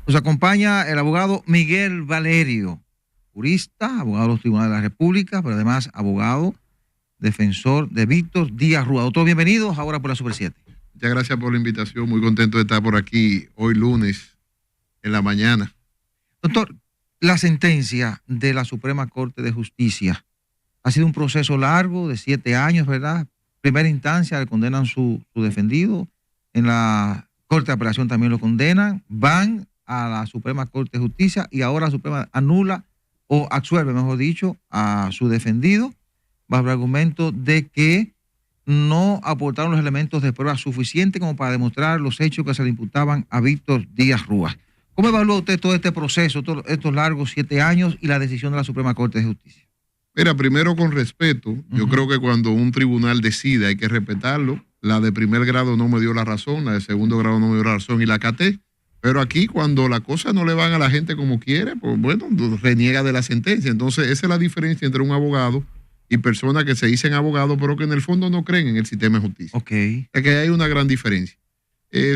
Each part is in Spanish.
Nos acompaña el abogado Miguel Valerio, jurista, abogado de los tribunales de la República, pero además abogado, defensor de Víctor Díaz Rúa. Doctor, bienvenidos ahora por la Super 7. Muchas gracias por la invitación, muy contento de estar por aquí hoy lunes en la mañana. Doctor, la sentencia de la Suprema Corte de Justicia ha sido un proceso largo de 7 años, ¿verdad? Primera instancia le condenan su defendido, en la Corte de Apelación también lo condenan, van a la Suprema Corte de Justicia y ahora la Suprema anula o absuelve, mejor dicho, a su defendido bajo el argumento de que no aportaron los elementos de prueba suficientes como para demostrar los hechos que se le imputaban a Víctor Díaz Rúa. ¿Cómo evalúa usted todo este proceso, todos estos largos 7 años y la decisión de la Suprema Corte de Justicia? Mira, primero con respeto, yo creo que cuando un tribunal decide hay que respetarlo. La de primer grado no me dio la razón, la de segundo grado no me dio la razón y la acaté. Pero aquí cuando las cosas no le van a la gente como quiere, pues bueno, reniega de la sentencia. Entonces esa es la diferencia entre un abogado y personas que se dicen abogados pero que en el fondo no creen en el sistema de justicia. Okay. Es que hay una gran diferencia.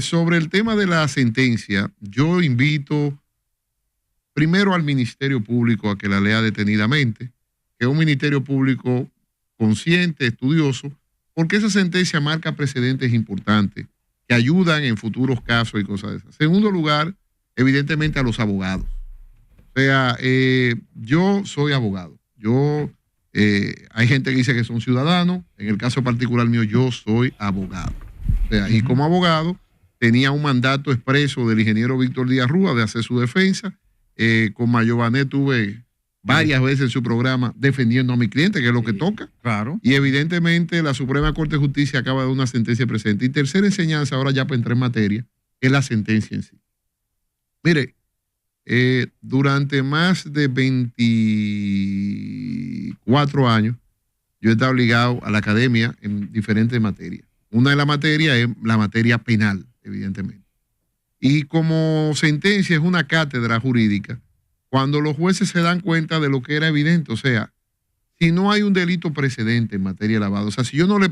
Sobre el tema de la sentencia, yo invito primero al Ministerio Público a que la lea detenidamente, que es un Ministerio Público consciente, estudioso, porque esa sentencia marca precedentes importantes que ayudan en futuros casos y cosas de esas. Segundo lugar, evidentemente a los abogados. O sea, yo soy abogado. Hay gente que dice que son ciudadanos. En el caso particular mío, yo soy abogado. O sea, y como abogado tenía un mandato expreso del ingeniero Víctor Díaz Rúa de hacer su defensa. Con Mayované tuve varias veces en su programa defendiendo a mi cliente, que es lo que toca. Claro. Y evidentemente la Suprema Corte de Justicia acaba de dar una sentencia presente. Y tercera enseñanza, ahora ya para entrar en materia, es la sentencia en sí. Mire, durante más de 24 años, yo he estado ligado a la academia en diferentes materias. Una de las materias es la materia penal, evidentemente. Y como sentencia es una cátedra jurídica, cuando los jueces se dan cuenta de lo que era evidente, o sea, si no hay un delito precedente en materia de lavado, o sea, si yo no le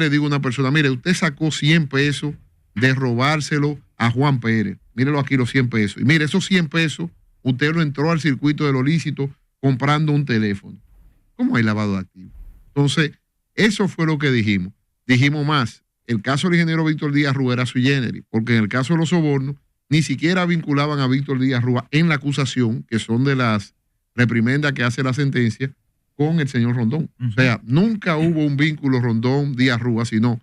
digo a una persona, mire, usted sacó 100 pesos de robárselo a Juan Pérez, mírelo aquí los 100 pesos, y mire, esos 100 pesos, usted lo entró al circuito de lo lícito comprando un teléfono. ¿Cómo hay lavado de activos? Entonces, eso fue lo que dijimos. Dijimos más, el caso del ingeniero Víctor Díaz Rúa era sui generis, porque en el caso de los sobornos, ni siquiera vinculaban a Víctor Díaz Rúa en la acusación, que son de las reprimendas que hace la sentencia, con el señor Rondón. O sea, nunca hubo un vínculo Rondón-Díaz Rúa, sino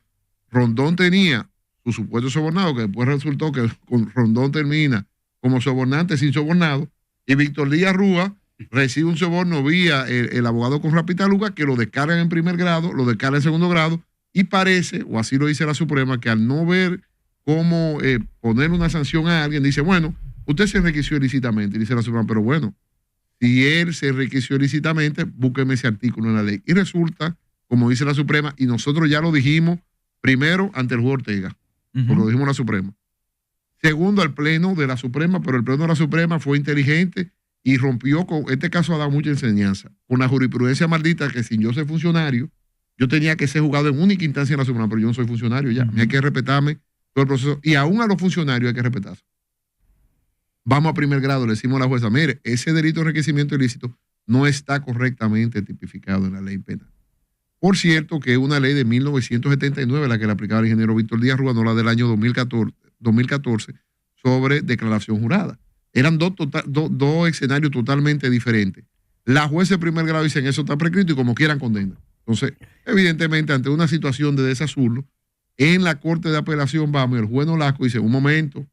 Rondón tenía su supuesto sobornado, que después resultó que con Rondón termina como sobornante sin sobornado, y Víctor Díaz Rúa recibe un soborno vía el abogado Conrad Pitaluga, que lo descargan en primer grado, lo descargan en segundo grado, y parece, o así lo dice la Suprema, que al no ver cómo poner una sanción a alguien, dice, bueno, usted se enriqueció ilícitamente, y dice la Suprema, pero bueno, si él se enriqueció ilícitamente, búsqueme ese artículo en la ley. Y resulta, como dice la Suprema, y nosotros ya lo dijimos, primero ante el juez Ortega, porque lo dijimos en la Suprema. Segundo, al Pleno de la Suprema, pero el Pleno de la Suprema fue inteligente y rompió con, este caso ha dado mucha enseñanza, con la jurisprudencia maldita que sin yo ser funcionario, yo tenía que ser juzgado en única instancia en la Suprema, pero yo no soy funcionario ya, hay que respetarme todo el proceso, y aún a los funcionarios hay que respetarse. Vamos a primer grado, le decimos a la jueza, mire, ese delito de enriquecimiento ilícito no está correctamente tipificado en la ley penal. Por cierto, que es una ley de 1979 la que le aplicaba el ingeniero Víctor Díaz Rúa, no la del año 2014 sobre declaración jurada. Eran dos escenarios totalmente diferentes. La jueza de primer grado dicen eso está prescrito y como quieran condenan. Entonces, evidentemente, ante una situación de desasurlo, en la Corte de Apelación vamos y el juez Nolasco dice, un momento,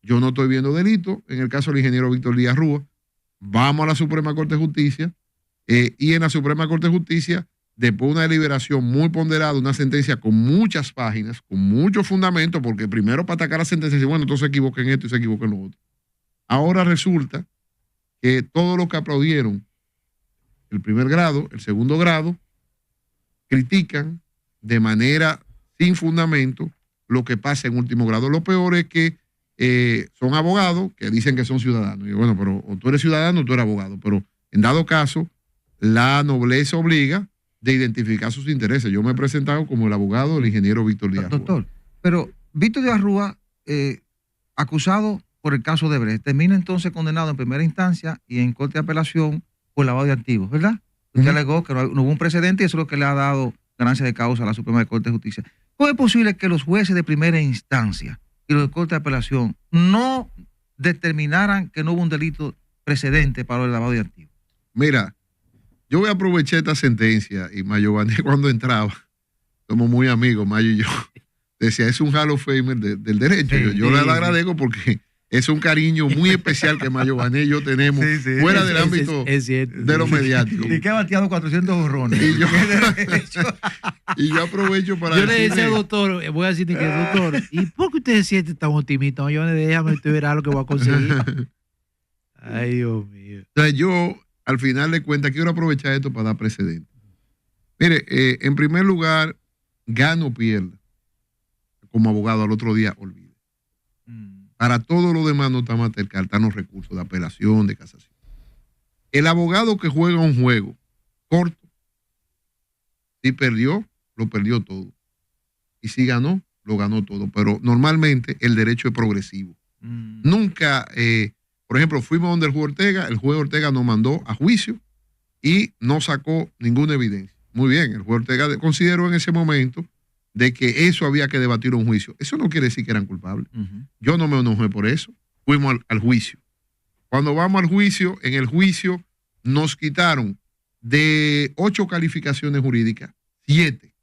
yo no estoy viendo delito, en el caso del ingeniero Víctor Díaz Rúa, vamos a la Suprema Corte de Justicia, y en la Suprema Corte de Justicia, después de una deliberación muy ponderada, una sentencia con muchas páginas, con mucho fundamento, porque primero para atacar la sentencia, dice, bueno, entonces se equivoca en esto y se equivoca en lo otro. Ahora resulta que todos los que aplaudieron el primer grado, el segundo grado, critican de manera sin fundamento lo que pasa en último grado. Lo peor es que son abogados que dicen que son ciudadanos. Y bueno, pero o tú eres ciudadano o tú eres abogado. Pero en dado caso, la nobleza obliga de identificar sus intereses. Yo me he presentado como el abogado del ingeniero Víctor Díaz Rúa. Doctor, pero Víctor Díaz Rúa, acusado por el caso de Brecht, termina entonces condenado en primera instancia y en corte de apelación por lavado de activos, ¿verdad? Usted alegó que no hubo un precedente y eso es lo que le ha dado ganancia de causa a la Suprema Corte de Justicia. ¿Cómo es posible que los jueces de primera instancia y los de corte de apelación no determinaran que no hubo un delito precedente para el lavado de activos? Mira, yo voy a aprovechar esta sentencia y Mayo Bané cuando entraba, somos muy amigos, Mayo y yo, decía, es un Hall of Famer del derecho. Sí, yo le agradezco porque es un cariño muy especial que Mayo Bané y yo tenemos fuera del ámbito de lo mediático. Y que ha bateado 400 borrones. Y yo aprovecho para yo le decía, doctor, voy a decirte que, doctor, ¿y por qué usted se siente tan optimista? Yo déjame, usted verá lo que voy a conseguir. Ay, Dios mío. O sea, yo, al final de cuentas, quiero aprovechar esto para dar precedente. Mire, en primer lugar, gano o pierda. Como abogado, al otro día, olvide. Para todo lo demás no está matercal, están los recursos de apelación, de casación. El abogado que juega un juego corto, si perdió, lo perdió todo. Y si ganó, lo ganó todo. Pero normalmente el derecho es progresivo. Nunca, por ejemplo, fuimos donde el juez Ortega nos mandó a juicio y no sacó ninguna evidencia. Muy bien, el juez Ortega consideró en ese momento de que eso había que debatir en un juicio. Eso no quiere decir que eran culpables. Yo no me enojé por eso. Fuimos al juicio. Cuando vamos al juicio, en el juicio nos quitaron de 8 calificaciones jurídicas, 7.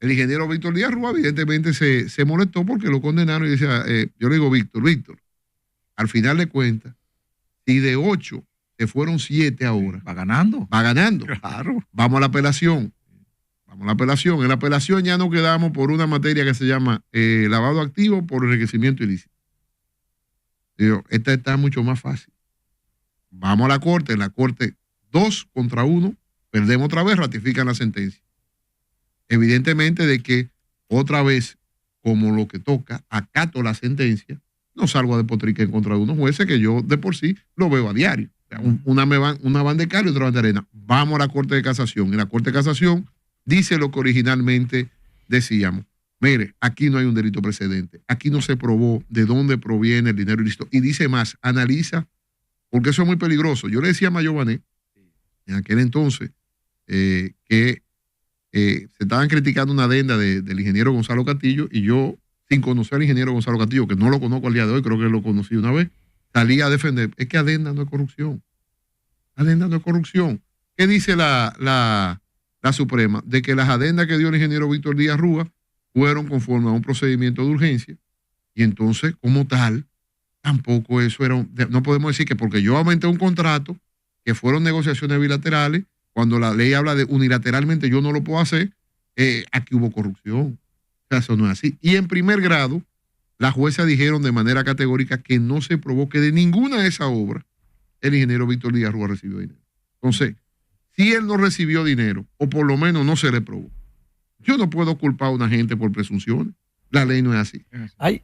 El ingeniero Víctor Díaz Rúa evidentemente se molestó porque lo condenaron y decía, yo le digo, Víctor, al final de cuentas, si de 8 se fueron 7 ahora. Va ganando. Va ganando. Claro. Vamos a la apelación. En la apelación ya nos quedamos por una materia que se llama lavado activo por enriquecimiento ilícito. Digo, esta está mucho más fácil. Vamos a la corte, en la corte 2 contra 1, perdemos otra vez, ratifican la sentencia. Evidentemente de que otra vez, como lo que toca, acato la sentencia, no salgo a despotricar en contra de unos jueces que yo de por sí lo veo a diario. O sea, una van de cal y otra van de arena. Vamos a la Corte de Casación. En la Corte de Casación dice lo que originalmente decíamos. Mire, aquí no hay un delito precedente. Aquí no se probó de dónde proviene el dinero ilícito. Y dice más, analiza, porque eso es muy peligroso. Yo le decía a Mayo Bané, en aquel entonces, que se estaban criticando una adenda del ingeniero Gonzalo Castillo, y yo, sin conocer al ingeniero Gonzalo Castillo, que no lo conozco al día de hoy, creo que lo conocí una vez, salí a defender. Es que adenda no es corrupción. Adenda no es corrupción. ¿Qué dice la Suprema? De que las adendas que dio el ingeniero Víctor Díaz Rúa fueron conforme a un procedimiento de urgencia, y entonces, como tal, tampoco eso era, no podemos decir que porque yo aumenté un contrato, que fueron negociaciones bilaterales, cuando la ley habla de unilateralmente yo no lo puedo hacer, aquí hubo corrupción. O sea, eso no es así. Y en primer grado, las juezas dijeron de manera categórica que no se probó que de ninguna de esas obras el ingeniero Víctor Díaz Rúa recibió dinero. Entonces, si él no recibió dinero, o por lo menos no se le probó, yo no puedo culpar a una gente por presunciones. La ley no es así. Hay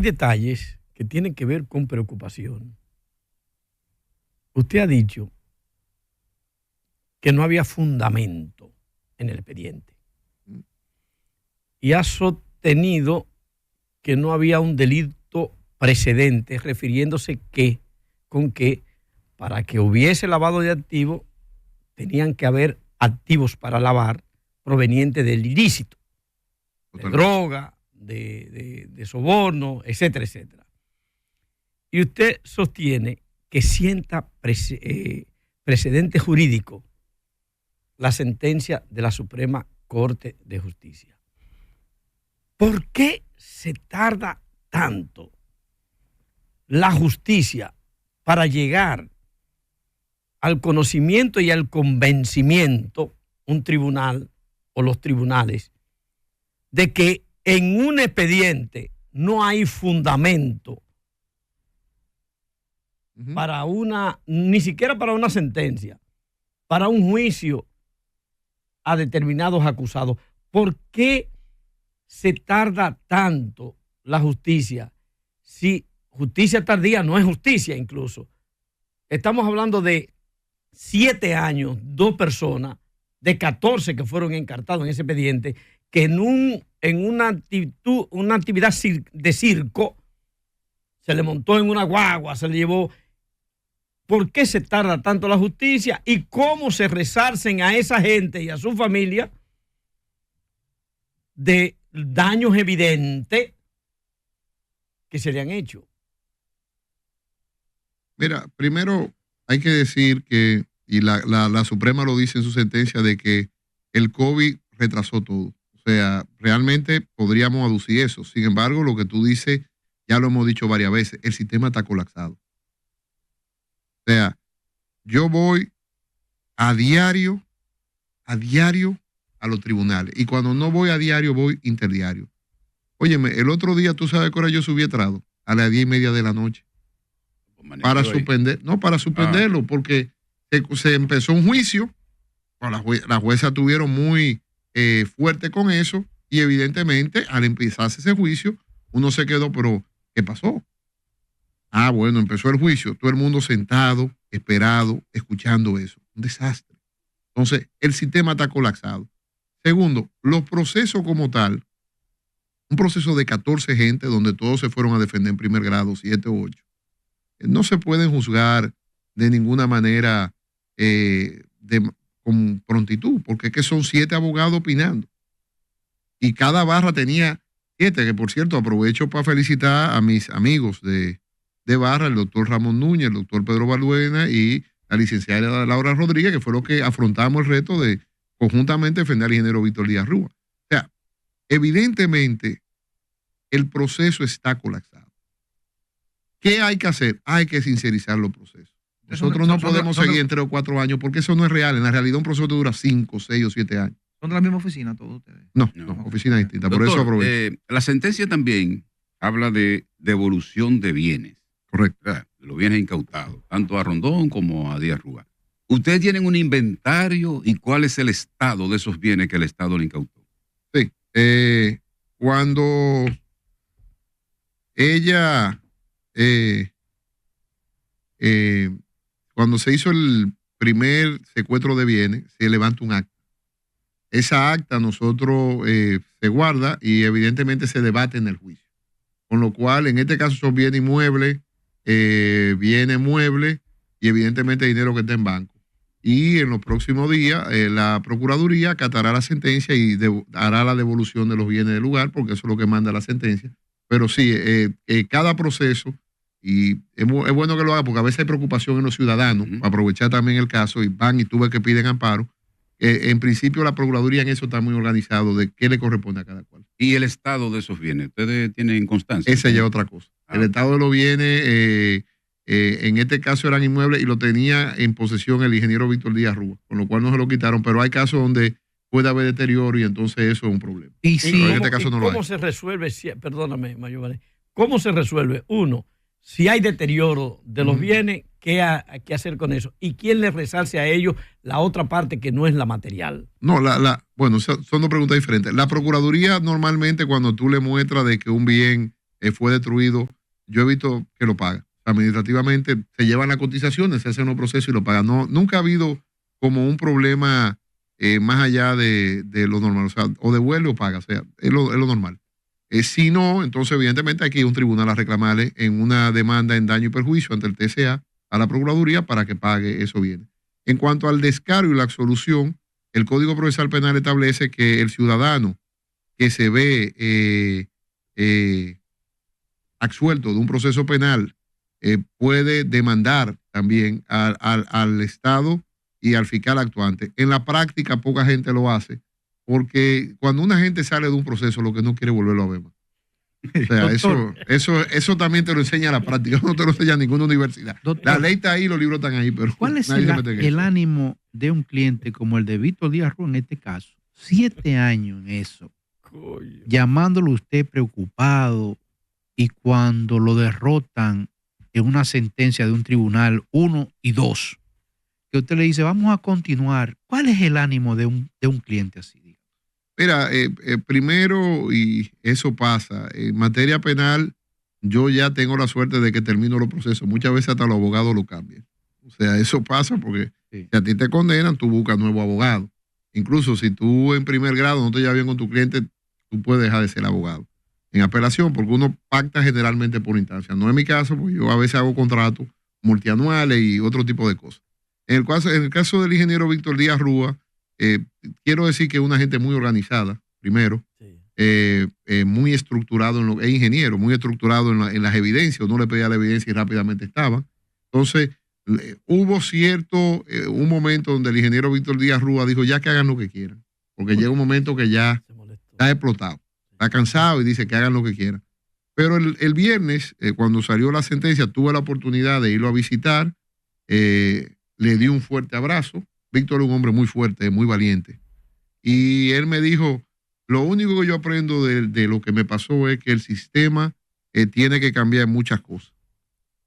detalles que tienen que ver con preocupación. Usted ha dicho que no había fundamento en el expediente y ha sostenido que no había un delito precedente, refiriéndose con que para que hubiese lavado de activos tenían que haber activos para lavar provenientes del ilícito, de droga, de soborno, etcétera, etcétera. Y usted sostiene que sienta precedente jurídico la sentencia de la Suprema Corte de Justicia. ¿Por qué se tarda tanto la justicia para llegar al conocimiento y al convencimiento, un tribunal o los tribunales, de que en un expediente no hay fundamento para ni siquiera para una sentencia, para un juicio a determinados acusados? ¿Por qué se tarda tanto la justicia? Si justicia tardía no es justicia incluso. Estamos hablando de 7 años, 2 personas de 14 que fueron encartados en ese expediente, que en una actividad de circo se le montó en una guagua, se le llevó. ¿Por qué se tarda tanto la justicia y cómo se resarcen a esa gente y a su familia de daños evidentes que se le han hecho? Mira, primero hay que decir que, y la Suprema lo dice en su sentencia, de que el COVID retrasó todo. O sea, realmente podríamos aducir eso. Sin embargo, lo que tú dices, ya lo hemos dicho varias veces, el sistema está colapsado. O sea, yo voy a diario a los tribunales. Y cuando no voy a diario, voy interdiario. Óyeme, el otro día, ¿tú sabes qué hora yo subí estrado? A las 10:30 de la noche. Para suspenderlo, porque se empezó un juicio. La jueza estuvieron muy fuerte con eso. Y evidentemente, al empezarse ese juicio, uno se quedó, pero ¿qué pasó? Ah, bueno, empezó el juicio, todo el mundo sentado, esperado, escuchando eso. Un desastre. Entonces, el sistema está colapsado. Segundo, los procesos como tal, un proceso de 14 gente donde todos se fueron a defender en primer grado, 7 o 8, no se pueden juzgar de ninguna manera con prontitud, porque es que son 7 abogados opinando. Y cada barra tenía 7, que por cierto aprovecho para felicitar a mis amigos de barra, el doctor Ramón Núñez, el doctor Pedro Balbuena y la licenciada Laura Rodríguez, que fue lo que afrontamos el reto de conjuntamente defender al ingeniero Víctor Díaz Rúa. O sea, evidentemente el proceso está colapsado. ¿Qué hay que hacer? Hay que sincerizar los procesos. Nosotros no podemos seguir en 3 o 4 años porque eso no es real. En la realidad un proceso dura 5, 6 o 7 años. ¿Son de la misma oficina todos ustedes? No, oficina distinta. Por eso aprovecho. La sentencia también habla de devolución de bienes. Correcto. ¿Verdad? Los bienes incautados, tanto a Rondón como a Díaz Rúa. ¿Ustedes tienen un inventario y cuál es el estado de esos bienes que el Estado le incautó? Sí. Cuando ella, cuando se hizo el primer secuestro de bienes, se levanta un acta. Esa acta nosotros se guarda y evidentemente se debate en el juicio. Con lo cual, en este caso son bienes inmuebles, bienes muebles y evidentemente dinero que está en banco. Y en los próximos días la Procuraduría acatará la sentencia y hará la devolución de los bienes del lugar, porque eso es lo que manda la sentencia. Pero sí, cada proceso, y es bueno que lo haga porque a veces hay preocupación en los ciudadanos, para aprovechar también el caso, y van y tú ves que piden amparo. En principio la Procuraduría en eso está muy organizado de qué le corresponde a cada cual. ¿Y el estado de esos bienes? ¿Ustedes tienen constancia? Esa ya es otra cosa. El estado de los bienes, en este caso eran inmuebles y lo tenía en posesión el ingeniero Víctor Díaz Rúa, con lo cual no se lo quitaron, pero hay casos donde puede haber deterioro y entonces eso es un problema. Y si, pero en este caso no lo hay. ¿Cómo se resuelve? Perdóname, Mayor Vale. ¿Cómo se resuelve? Uno, si hay deterioro de los bienes, ¿qué hay que hacer con eso? ¿Y quién le resarce a ellos la otra parte que no es la material? No, bueno, son 2 preguntas diferentes. La Procuraduría normalmente cuando tú le muestras de que un bien fue destruido, yo he visto que lo paga. Administrativamente se llevan las cotizaciones, se hacen los procesos y lo pagan. No, nunca ha habido como un problema más allá de lo normal. O sea, o devuelve o paga, o sea, es lo normal. Si no, entonces evidentemente hay que ir a un tribunal a reclamarle en una demanda en daño y perjuicio ante el TCA a la Procuraduría para que pague esos bienes. En cuanto al descaro y la absolución, el Código Procesal Penal establece que el ciudadano que se ve absuelto de un proceso penal puede demandar también al Estado y al fiscal actuante. En la práctica poca gente lo hace porque cuando una gente sale de un proceso lo que no quiere volverlo a ver más. O sea, eso también te lo enseña la práctica, no te lo enseña ninguna universidad. Doctor, la ley está ahí, los libros están ahí, pero ¿cuál es el ánimo de un cliente como el de Víctor Díaz Rúa en este caso? 7 años en eso, llamándolo usted preocupado, y cuando lo derrotan en una sentencia de un tribunal 1 y 2, que usted le dice, vamos a continuar. ¿Cuál es el ánimo de un cliente así? Mira, primero, y eso pasa, en materia penal, yo ya tengo la suerte de que termino los procesos. Muchas veces hasta los abogados lo cambian. O sea, eso pasa porque si a ti te condenan, tú buscas nuevo abogado. Incluso si tú en primer grado no te llevas bien con tu cliente, tú puedes dejar de ser abogado. En apelación, porque uno pacta generalmente por instancia. No es mi caso, porque yo a veces hago contratos multianuales y otro tipo de cosas. En el caso del ingeniero Víctor Díaz Rúa, quiero decir que es una gente muy organizada, primero, muy estructurado, es ingeniero, muy estructurado en las evidencias. Uno le pedía la evidencia y rápidamente estaba. Entonces, hubo un momento donde el ingeniero Víctor Díaz Rúa dijo, ya que hagan lo que quieran, porque llega un momento que ya está explotado, está cansado y dice que hagan lo que quieran. Pero el viernes, cuando salió la sentencia, tuve la oportunidad de irlo a visitar, le di un fuerte abrazo. Víctor es un hombre muy fuerte, muy valiente. Y él me dijo, lo único que yo aprendo de lo que me pasó es que el sistema tiene que cambiar muchas cosas.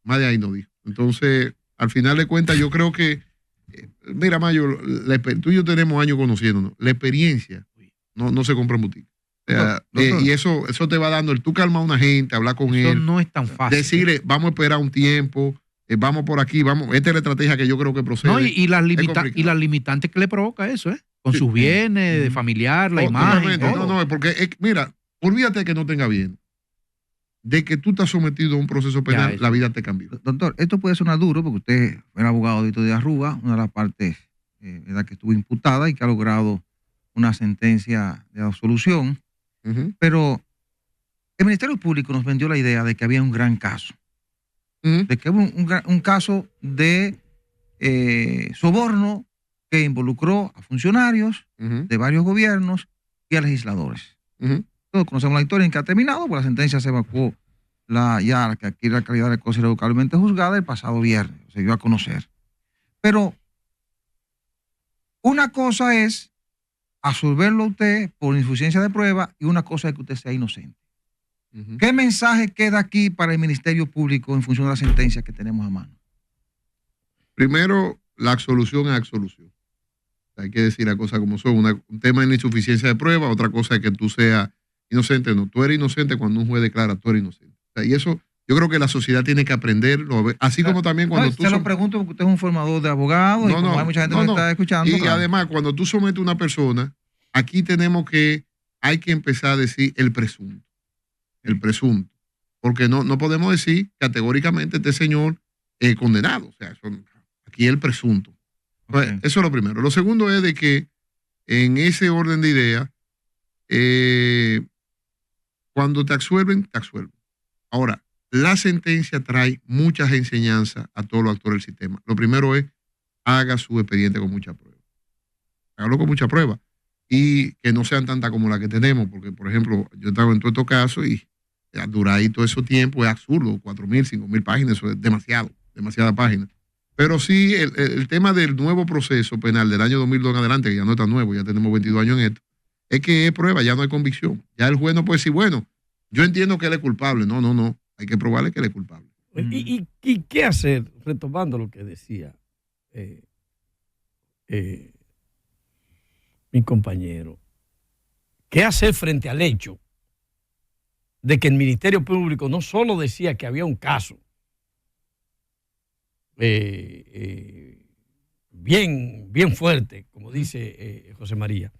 Más de ahí no dijo. Entonces, al final de cuentas, yo creo que, mira, Mayo, tú y yo tenemos años conociéndonos. La experiencia no se compra en boutique. Y eso te va dando el tú calmar a una gente, hablar con eso él. No es tan fácil. Decirle, vamos a esperar un tiempo, vamos por aquí, vamos. Esta es la estrategia que yo creo que procede. No, y las limitantes que le provoca eso, con sus bienes, de familiar, la imagen. No, porque, mira, olvídate que no tenga bien. De que tú estás sometido a un proceso penal, la vida te cambió. Doctor, esto puede sonar duro porque usted fue el abogado de Víctor Díaz Rúa, una de las partes que estuvo imputada y que ha logrado una sentencia de absolución. Pero el Ministerio Público nos vendió la idea de que había un gran caso, de que había un caso de soborno que involucró a funcionarios de varios gobiernos y a legisladores. Todos conocemos la historia en que ha terminado, pues la sentencia se evacuó que adquiere la calidad de cosa irrevocablemente juzgada el pasado viernes, se dio a conocer. Pero una cosa es absolverlo a usted por insuficiencia de prueba y una cosa es que usted sea inocente. ¿Qué mensaje queda aquí para el Ministerio Público en función de la sentencia que tenemos a mano? Primero, la absolución es absolución. Hay que decir las cosas como son. Un tema es la insuficiencia de prueba, otra cosa es que tú seas inocente. No, tú eres inocente cuando un juez declara tú eres inocente. Y eso yo creo que la sociedad tiene que aprenderlo. Así como también cuando tú... Se lo pregunto porque usted es un formador de abogados y como hay mucha gente que está escuchando. Y además, cuando tú sometes a una persona, aquí hay que empezar a decir el presunto. El presunto. Porque no podemos decir categóricamente este señor es condenado. O sea, aquí es el presunto. Pues, eso es lo primero. Lo segundo es de que en ese orden de ideas, cuando te absuelven, te absuelven. Ahora, la sentencia trae muchas enseñanzas a todos los actores del sistema. Lo primero es, haga su expediente con mucha prueba. Hágalo con mucha prueba. Y que no sean tantas como las que tenemos, porque, por ejemplo, yo estaba en todos estos casos y durar ahí todo ese tiempo es absurdo, 4.000, 5.000 páginas, eso es demasiada página. Pero sí, el tema del nuevo proceso penal del año 2002 en adelante, que ya no está nuevo, ya tenemos 22 años en esto, es que es prueba, ya no hay convicción. Ya el juez no puede decir, bueno, yo entiendo que él es culpable. No. Hay que probarle que él es culpable. ¿Y qué hacer? Retomando lo que decía mi compañero. ¿Qué hacer frente al hecho de que el Ministerio Público no solo decía que había un caso bien fuerte, como dice José María,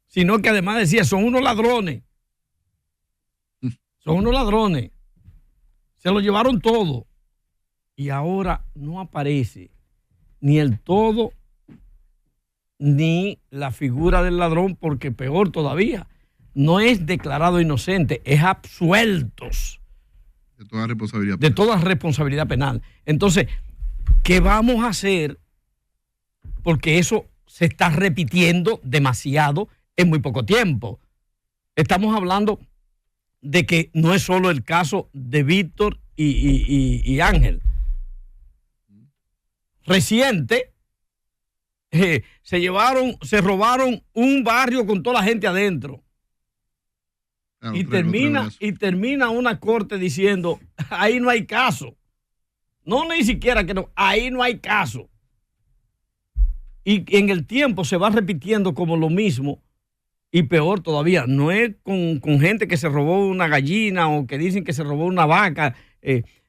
sino que además decía, son unos ladrones. Son unos ladrones. Se lo llevaron todo. Y ahora no aparece ni el todo ni la figura del ladrón, porque peor todavía, no es declarado inocente, es absueltos. De toda responsabilidad penal. De toda responsabilidad penal. Entonces, ¿qué vamos a hacer? Porque eso se está repitiendo demasiado en muy poco tiempo. Estamos hablando de que no es solo el caso de Víctor y Ángel. Reciente, se robaron un barrio con toda la gente adentro. Claro, y termina una corte diciendo, ahí no hay caso. No, ni siquiera que no, ahí no hay caso. Y en el tiempo se va repitiendo como lo mismo. Y peor todavía, no es con gente que se robó una gallina o que dicen que se robó una vaca.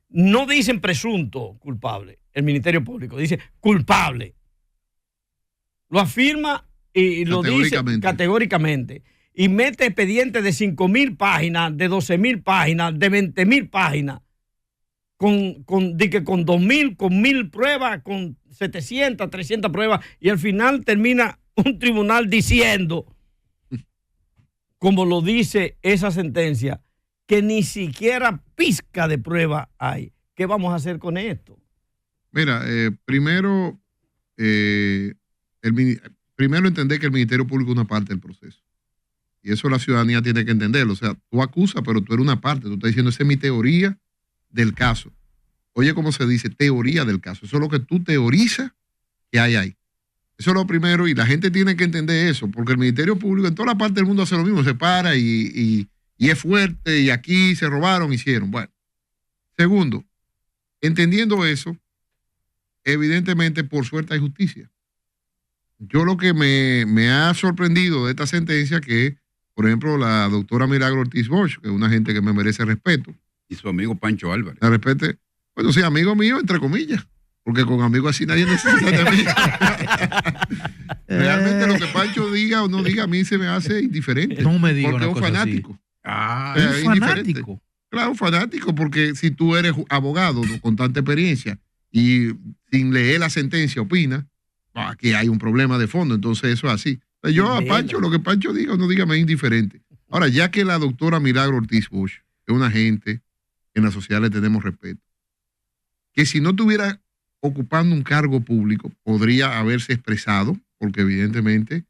No dicen presunto culpable, el Ministerio Público dice culpable. Lo afirma y lo dice categóricamente, y mete expedientes de 5.000 páginas, de 12.000 páginas, de 20.000 páginas, con 2.000, con 1.000 pruebas, con 700, 300 pruebas, y al final termina un tribunal diciendo, como lo dice esa sentencia, que ni siquiera pizca de prueba hay. ¿Qué vamos a hacer con esto? Mira, primero entender que el Ministerio Público es una parte del proceso. Y eso la ciudadanía tiene que entenderlo. O sea, tú acusas, pero tú eres una parte. Tú estás diciendo, esa es mi teoría del caso. Oye, ¿cómo se dice? Teoría del caso. Eso es lo que tú teorizas que hay ahí. Eso es lo primero, y la gente tiene que entender eso, porque el Ministerio Público en toda la parte del mundo hace lo mismo, se para y es fuerte, y aquí se robaron, hicieron. Bueno. Segundo, entendiendo eso, evidentemente, por suerte hay justicia. Yo lo que me ha sorprendido de esta sentencia que, por ejemplo, la doctora Milagro Ortiz Bosch, que es una gente que me merece respeto. Y su amigo Pancho Álvarez. La respete. Bueno, sí, amigo mío, entre comillas, porque con amigos así nadie necesita de mí. Realmente lo que Pancho diga o no diga a mí se me hace indiferente. No me diga porque una es un cosa fanático. Así. ¿Un fanático? Claro, un fanático, porque si tú eres abogado con tanta experiencia y sin leer la sentencia opinas, aquí hay un problema de fondo, entonces eso es así. Yo a Pancho, lo que Pancho diga o no diga me es indiferente. Ahora, ya que la doctora Milagro Ortiz Bosch es una gente que en la sociedad le tenemos respeto, que si no estuviera ocupando un cargo público, podría haberse expresado, porque evidentemente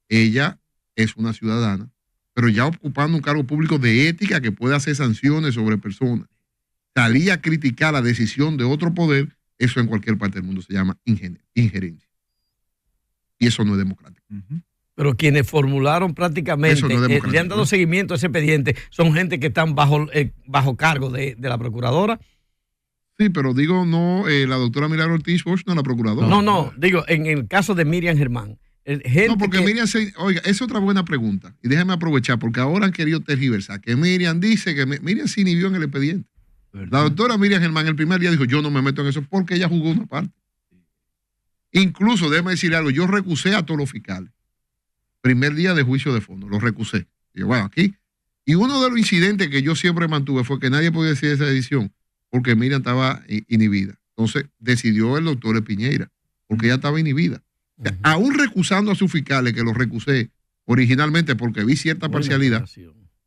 ella es una ciudadana, pero ya ocupando un cargo público de ética que puede hacer sanciones sobre personas, salía a criticar la decisión de otro poder, eso en cualquier parte del mundo se llama injerencia. Y eso no es democrático. Pero quienes formularon prácticamente, no le han dado seguimiento a ese expediente, son gente que están bajo cargo de la procuradora. Sí, pero digo, no, la doctora Milagro Ortiz Bosch no es la procuradora. No, digo, en el caso de Miriam Germán. No, porque Miriam oiga, esa es otra buena pregunta. Y déjame aprovechar, porque ahora han querido tergiversar, que Miriam dice que Miriam se inhibió en el expediente. ¿Verdad? La doctora Miriam Germán el primer día dijo, yo no me meto en eso, porque ella jugó una parte. Incluso, déjame decirle algo, yo recusé a todos los fiscales. Primer día de juicio de fondo, los recusé. Y yo, bueno, aquí. Y uno de los incidentes que yo siempre mantuve fue que nadie podía decir esa decisión, porque Miriam estaba inhibida. Entonces, decidió el doctor Piñeira, porque ella estaba inhibida. O sea, aún recusando a sus fiscales, que los recusé originalmente porque vi cierta parcialidad,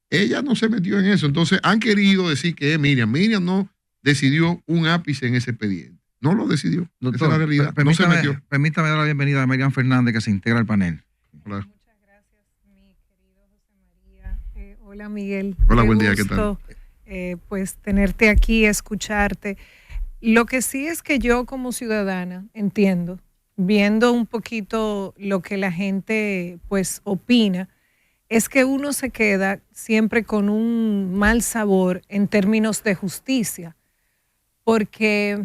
ella no se metió en eso. Entonces, han querido decir que es Miriam. Miriam no decidió un ápice en ese expediente. No lo decidió. Doctor, esa es la realidad. Permítame, no se metió. Permítame dar la bienvenida a Miriam Fernández, que se integra al panel. Hola. Muchas gracias, mi querido José María. Hola, Miguel. Hola, buen día, ¿qué tal? Pues tenerte aquí, escucharte. Lo que sí es que yo como ciudadana entiendo, viendo un poquito lo que la gente pues opina, es que uno se queda siempre con un mal sabor en términos de justicia, porque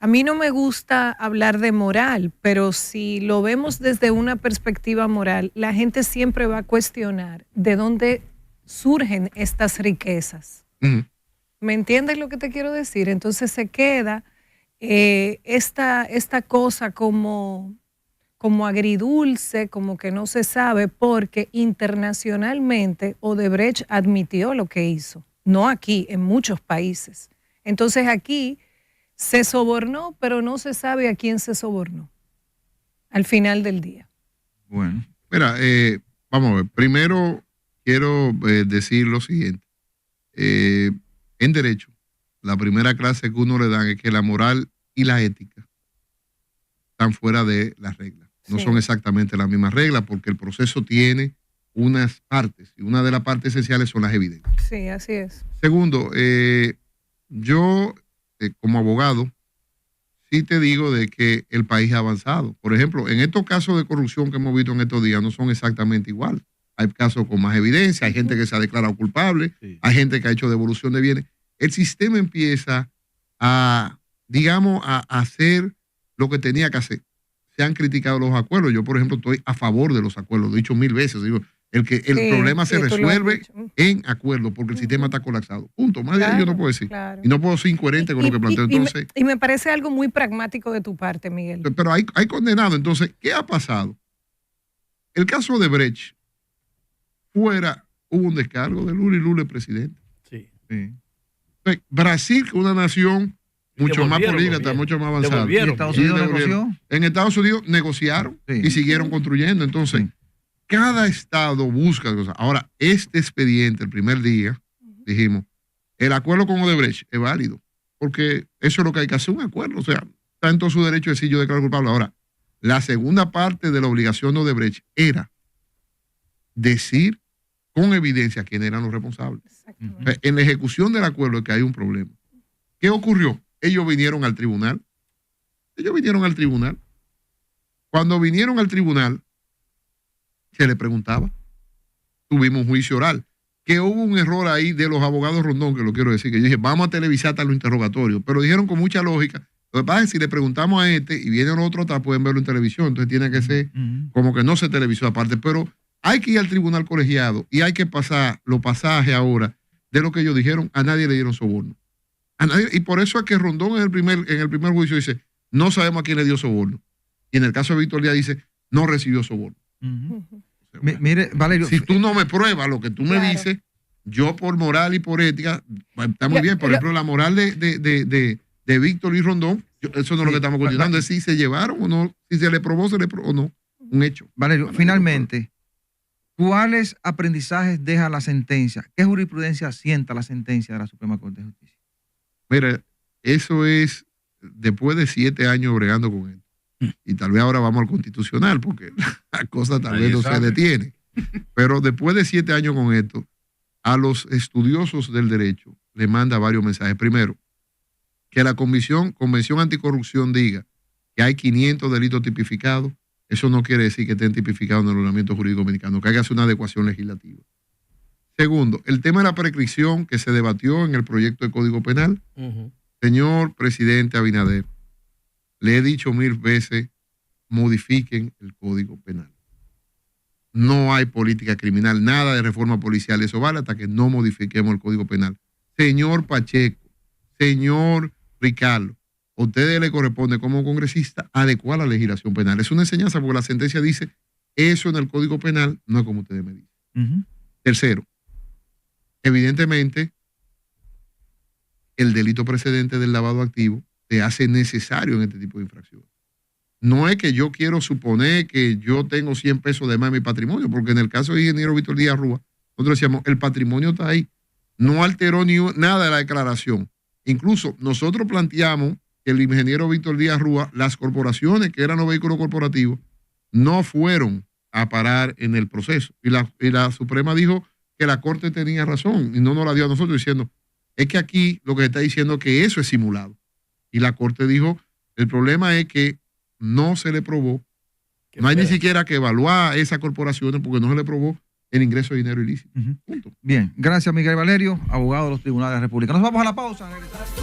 a mí no me gusta hablar de moral, pero si lo vemos desde una perspectiva moral, la gente siempre va a cuestionar de dónde surgen estas riquezas. ¿Me entiendes lo que te quiero decir? Entonces se queda esta cosa como agridulce, como que no se sabe, porque internacionalmente Odebrecht admitió lo que hizo, no aquí, en muchos países. Entonces aquí se sobornó, pero no se sabe a quién se sobornó al final del día. Bueno, mira, vamos a ver. Primero quiero decir lo siguiente. En derecho, la primera clase que uno le dan es que la moral y la ética están fuera de las reglas. No son exactamente las mismas reglas porque el proceso tiene unas partes y una de las partes esenciales son las evidencias. Sí, así es. Segundo, yo como abogado sí te digo de que el país ha avanzado. Por ejemplo, en estos casos de corrupción que hemos visto en estos días no son exactamente igual. Hay casos con más evidencia, hay gente que se ha declarado culpable, hay gente que ha hecho devolución de bienes. El sistema empieza a, digamos, a hacer lo que tenía que hacer. Se han criticado los acuerdos. Yo, por ejemplo, estoy a favor de los acuerdos. Lo he dicho 1000 veces. Digo, el problema se resuelve en acuerdo porque el sistema está colapsado. Punto. Más de ahí yo no puedo decir. Claro. Y no puedo ser incoherente con lo que planteo. Entonces, y me parece algo muy pragmático de tu parte, Miguel. Pero hay condenado. Entonces, ¿qué ha pasado? el caso de Brecht, hubo un descargo de Lula y Lula es presidente. Sí. Sí. Brasil, que es una nación mucho más políglota, mucho más avanzada. ¿Y Estados Unidos negoció? En Estados Unidos negociaron Sí. y siguieron construyendo. Entonces, Sí. cada estado busca cosas. Ahora, este expediente, el primer día, dijimos, el acuerdo con Odebrecht es válido, porque eso es lo que hay que hacer, un acuerdo. O sea, está en todo su derecho de decir yo declaro culpable. Ahora, la segunda parte de la obligación de Odebrecht era decir con evidencia quiénes eran los responsables. Exactamente. En la ejecución del acuerdo es que hay un problema. ¿Qué ocurrió? Ellos vinieron al tribunal. Cuando vinieron al tribunal, se le preguntaba. Tuvimos un juicio oral. Que hubo un error ahí de los abogados Rondón, que lo quiero decir, que yo dije, vamos a televisar hasta los interrogatorios. Pero dijeron con mucha lógica. Lo que pasa es que si le preguntamos a este y vienen los otros atrás, pueden verlo en televisión. Entonces tiene que ser como que no se televisó aparte. Pero hay que ir al tribunal colegiado y hay que pasar los pasajes ahora de lo que ellos dijeron. A nadie le dieron soborno. A nadie, y por eso es que Rondón en el primer juicio dice, no sabemos a quién le dio soborno. Y en el caso de Víctor Díaz dice, no recibió soborno. Ujú. O sea, bueno, Mire, Valerio, si tú no me pruebas lo que tú me Claro. dices, yo por moral y por ética, está muy Ya, bien. Por ejemplo, la moral de Víctor y Rondón, eso no es lo que estamos cuestionando, es si se llevaron o no, si se le probó o no, un hecho. Valerio, Bueno, finalmente, ¿cuáles aprendizajes deja la sentencia? ¿Qué jurisprudencia sienta la sentencia de la Suprema Corte de Justicia? Mira, eso es después de 7 años bregando con esto. Y tal vez ahora vamos al constitucional, porque la cosa tal Nadie vez no sabe. se detiene. Pero después de 7 años con esto, a los estudiosos del derecho le manda varios mensajes. Primero, que la Convención Anticorrupción diga que hay 500 delitos tipificados, eso no quiere decir que estén tipificados en el ordenamiento jurídico dominicano, que haya una adecuación legislativa. Segundo, el tema de la prescripción que se debatió en el proyecto de Código Penal. Ujú. Señor presidente Abinader, le he dicho 1000 veces, modifiquen el Código Penal. No hay política criminal, nada de reforma policial, eso vale hasta que no modifiquemos el Código Penal. Señor Pacheco, señor Ricardo, a ustedes le corresponde como congresista adecuar la legislación penal. Es una enseñanza porque la sentencia dice, eso en el Código Penal no es como ustedes me dicen. Ujú. Tercero, evidentemente, el delito precedente del lavado activo se hace necesario en este tipo de infracciones. No es que yo quiero suponer que yo tengo 100 pesos de más en mi patrimonio, porque en el caso del ingeniero Víctor Díaz Rúa, nosotros decíamos, el patrimonio está ahí. No alteró nada de la declaración. Incluso nosotros planteamos que el ingeniero Víctor Díaz Rúa, las corporaciones que eran los vehículos corporativos, no fueron a parar en el proceso. Y la Suprema dijo que la Corte tenía razón y no nos la dio a nosotros diciendo, es que aquí lo que se está diciendo es que eso es simulado. Y la Corte dijo, el problema es que no se le probó, Qué no hay ni feo. siquiera que evaluar esas corporaciones porque no se le probó el ingreso de dinero ilícito. Ujú. Punto. Bien, gracias Miguel Valerio, abogado de los tribunales de la República. Nos vamos a la pausa. Regresamos.